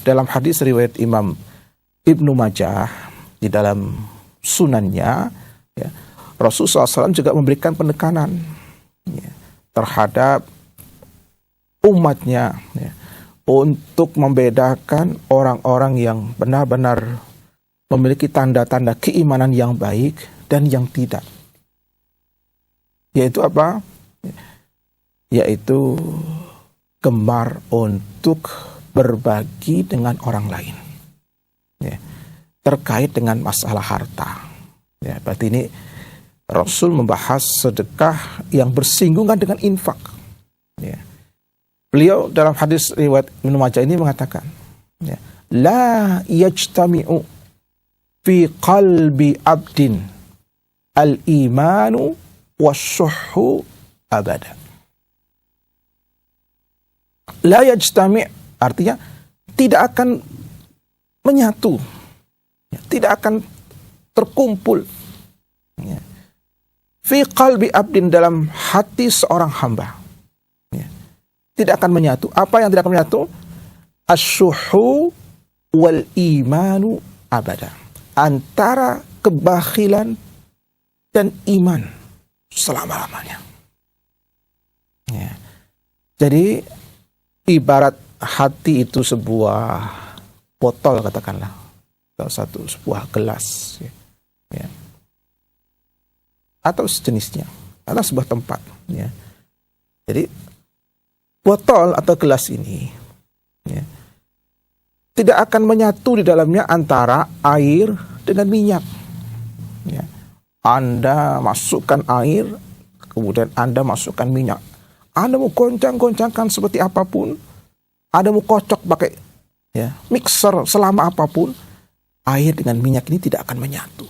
dalam hadis riwayat Imam Ibnu Majah di dalam sunannya, ya, Rasulullah SAW juga memberikan penekanan, ya, terhadap umatnya, ya, untuk membedakan orang-orang yang benar-benar memiliki tanda-tanda keimanan yang baik dan yang tidak. Yaitu apa? Yaitu gemar untuk berbagi dengan orang lain, ya, terkait dengan masalah harta. Ya, berarti ini Rasul membahas sedekah yang bersinggungan dengan infak. Ya. Beliau dalam hadis riwayat Ibnu Majah ini mengatakan, ya, la yajtami'u fi qalbi abdin al-imanu wasyuhhu abada. La yajtami' artinya tidak akan menyatu, ya, tidak akan terkumpul, ya, fi qalbi abdin dalam hati seorang hamba, ya, tidak akan menyatu. Apa yang tidak akan menyatu? Asyuhu wal imanu abada, antara kebakhilan dan iman selama-lamanya. Ya. Jadi ibarat hati itu sebuah botol, katakanlah, atau sebuah gelas, ya, ya, atau sejenisnya, atau sebuah tempat, ya. Jadi botol atau gelas ini, ya, tidak akan menyatu di dalamnya antara air dengan minyak. Ya. Anda masukkan air, kemudian Anda masukkan minyak. Anda mau goncang-goncangkan seperti apapun, Anda mau kocok pakai, ya, mixer selama apapun, air dengan minyak ini tidak akan menyatu.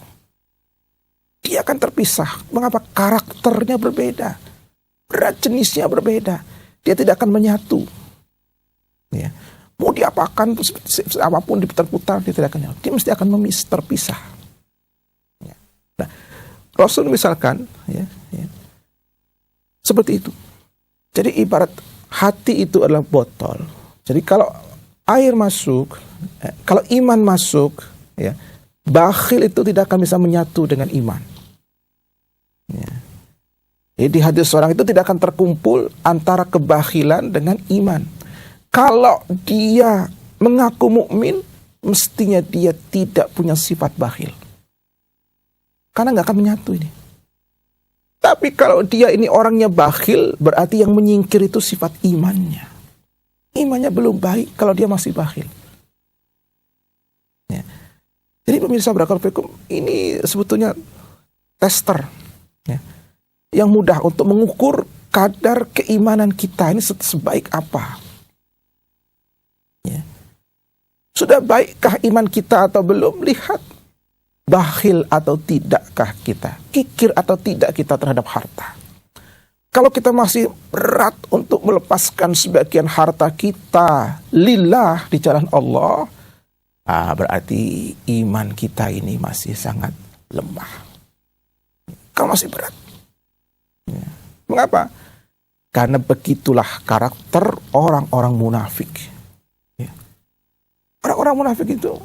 Dia akan terpisah. Mengapa? Karakternya berbeda, berat jenisnya berbeda. Dia tidak akan menyatu. Ya. Mau diapakan, apapun diputar-putar, dia tidak akan menyatu. Dia mesti akan terpisah. Ya. Nah, Rasul misalkan, ya, ya, seperti itu. Jadi ibarat hati itu adalah botol. Jadi kalau air masuk, kalau iman masuk, ya, bakhil itu tidak akan bisa menyatu dengan iman. Ya. Jadi hadis seorang itu tidak akan terkumpul antara kebakhilan dengan iman. Kalau dia mengaku mukmin, mestinya dia tidak punya sifat bakhil, karena nggak akan menyatu ini. Tapi kalau dia ini orangnya bakhil, berarti yang menyingkir itu sifat imannya. Imannya belum baik kalau dia masih bakhil. Ya. Jadi pemirsa barakallahu fikum, ini sebetulnya tester, ya, yang mudah untuk mengukur kadar keimanan kita ini sebaik apa. Ya. Sudah baikkah iman kita atau belum? Lihat. Bakhil atau tidakkah kita, kikir atau tidak kita terhadap harta. Kalau kita masih berat untuk melepaskan sebagian harta kita lillah di jalan Allah, berarti iman kita ini masih sangat lemah. Kalau masih berat. Ya. Mengapa? Karena begitulah karakter orang-orang munafik. Ya. Orang-orang munafik itu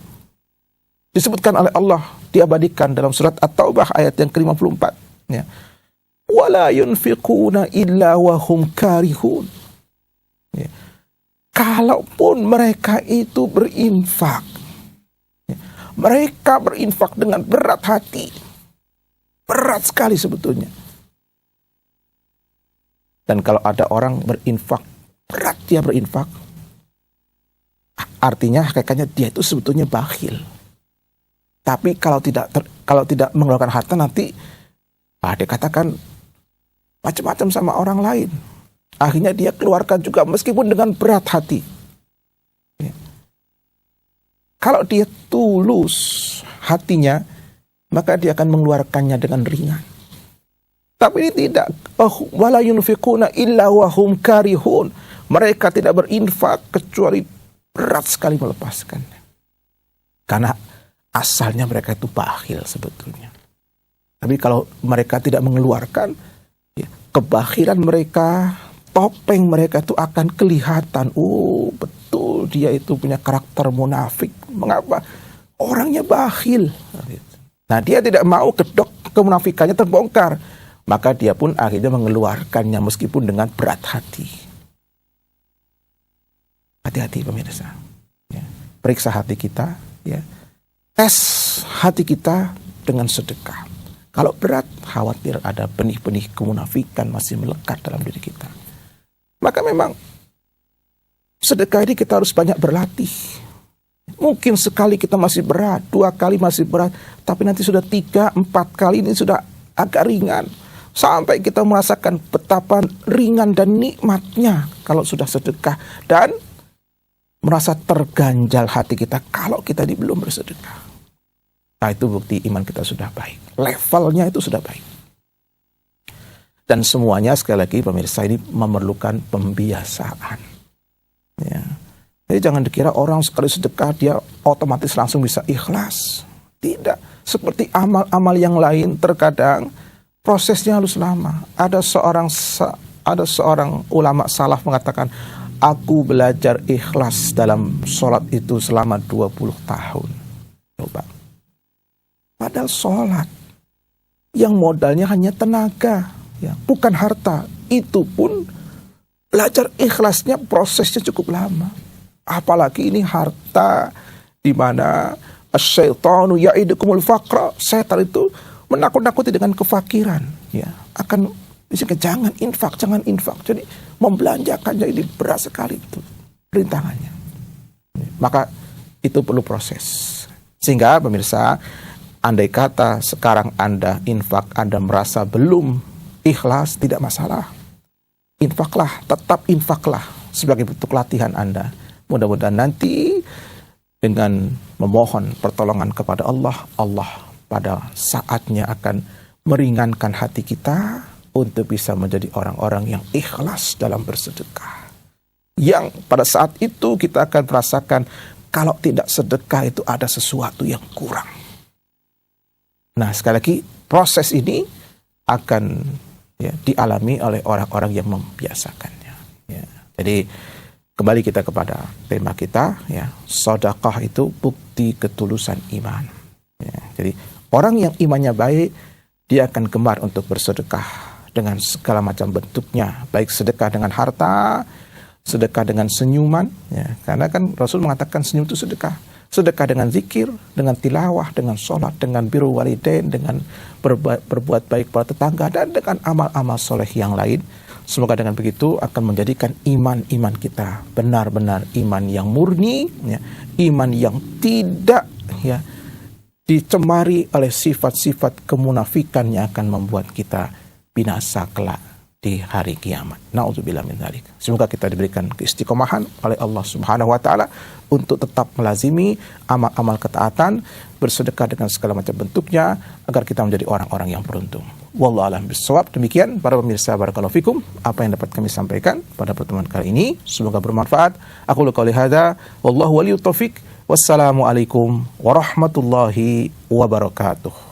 disebutkan oleh Allah, diabadikan dalam surat At-Taubah ayat yang ke-54. Ya. Wala yunfiquna illa wahum karihun. Ya. Kalaupun mereka itu berinfak, ya, mereka berinfak dengan berat hati. Berat sekali sebetulnya. Dan kalau ada orang berinfak, berat dia berinfak, artinya hakikatnya dia itu sebetulnya bakhil. Tapi kalau tidak mengeluarkan harta, nanti dikatakan macam-macam sama orang lain. Akhirnya dia keluarkan juga meskipun dengan berat hati. Ya. Kalau dia tulus hatinya, maka dia akan mengeluarkannya dengan ringan. Tapi ini tidak. Wala yunfiquna illa wahum karihun. Mereka tidak berinfak kecuali berat sekali melepaskan. Karena asalnya mereka itu bakhil sebetulnya. Tapi kalau mereka tidak mengeluarkan, ya, kebakhilan mereka, topeng mereka itu akan kelihatan. Oh, betul dia itu punya karakter munafik. Mengapa? Orangnya bakhil. Nah, dia tidak mau kedok kemunafikannya terbongkar. Maka dia pun akhirnya mengeluarkannya meskipun dengan berat hati. Hati-hati pemirsa. Ya. Periksa hati kita. Ya. Tes hati kita dengan sedekah. Kalau berat, khawatir ada benih-benih kemunafikan masih melekat dalam diri kita. Maka memang sedekah ini kita harus banyak berlatih. Mungkin sekali kita masih berat, 2 kali masih berat, tapi nanti sudah 3, 4 kali ini sudah agak ringan. Sampai kita merasakan betapa ringan dan nikmatnya kalau sudah sedekah. Dan merasa terganjal hati kita kalau kita belum bersedekah. Nah, itu bukti iman kita sudah baik. Levelnya itu sudah baik. Dan semuanya sekali lagi pemirsa ini memerlukan pembiasaan. Ya. Jadi jangan dikira orang sekali sedekah dia otomatis langsung bisa ikhlas. Tidak. Seperti amal-amal yang lain terkadang prosesnya harus lama. Ada seorang ulama salaf mengatakan, aku belajar ikhlas dalam sholat itu selama 20 tahun. Coba. Padahal sholat yang modalnya hanya tenaga, ya, bukan harta. Itu pun belajar ikhlasnya prosesnya cukup lama. Apalagi ini harta di mana asyaitanu ya'idukumul faqra. Setan itu menakut-nakuti dengan kefakiran, ya. Akan jangan infak. Jadi membelanjakannya ini berat sekali itu perintangannya. Maka itu perlu proses. Sehingga pemirsa, andai kata sekarang Anda infak, Anda merasa belum ikhlas, tidak masalah. Infaklah, tetap infaklah sebagai bentuk latihan Anda. Mudah-mudahan nanti dengan memohon pertolongan kepada Allah, Allah pada saatnya akan meringankan hati kita untuk bisa menjadi orang-orang yang ikhlas dalam bersedekah. Yang pada saat itu kita akan merasakan kalau tidak sedekah itu ada sesuatu yang kurang. Nah, sekali lagi proses ini akan dialami oleh orang-orang yang membiasakannya. Ya. Jadi kembali kita kepada tema kita, ya, sedekah itu bukti ketulusan iman. Ya. Jadi orang yang imannya baik, dia akan gemar untuk bersedekah dengan segala macam bentuknya, baik sedekah dengan harta, sedekah dengan senyuman. Ya. Karena kan Rasul mengatakan senyum itu sedekah. Sedekah dengan zikir, dengan tilawah, dengan sholat, dengan biru walidain, dengan berbuat baik pada tetangga, dan dengan amal-amal soleh yang lain. Semoga dengan begitu akan menjadikan iman kita benar-benar iman yang murni, ya, iman yang tidak dicemari oleh sifat-sifat kemunafikan yang akan membuat kita binasa kelak di hari kiamat. Na'udzubillah min dzalik. Semoga kita diberikan keistiqomahan oleh Allah Subhanahu wa taala untuk tetap melazimi amal-amal ketaatan, bersedekah dengan segala macam bentuknya agar kita menjadi orang-orang yang beruntung. Wallahu a'lam bishawab. Demikian para pemirsa, barakallahu fikum apa yang dapat kami sampaikan pada pertemuan kali ini. Semoga bermanfaat. Aku qouli hadza wallahu waliyut taufik. Wassalamualaikum warahmatullahi wabarakatuh.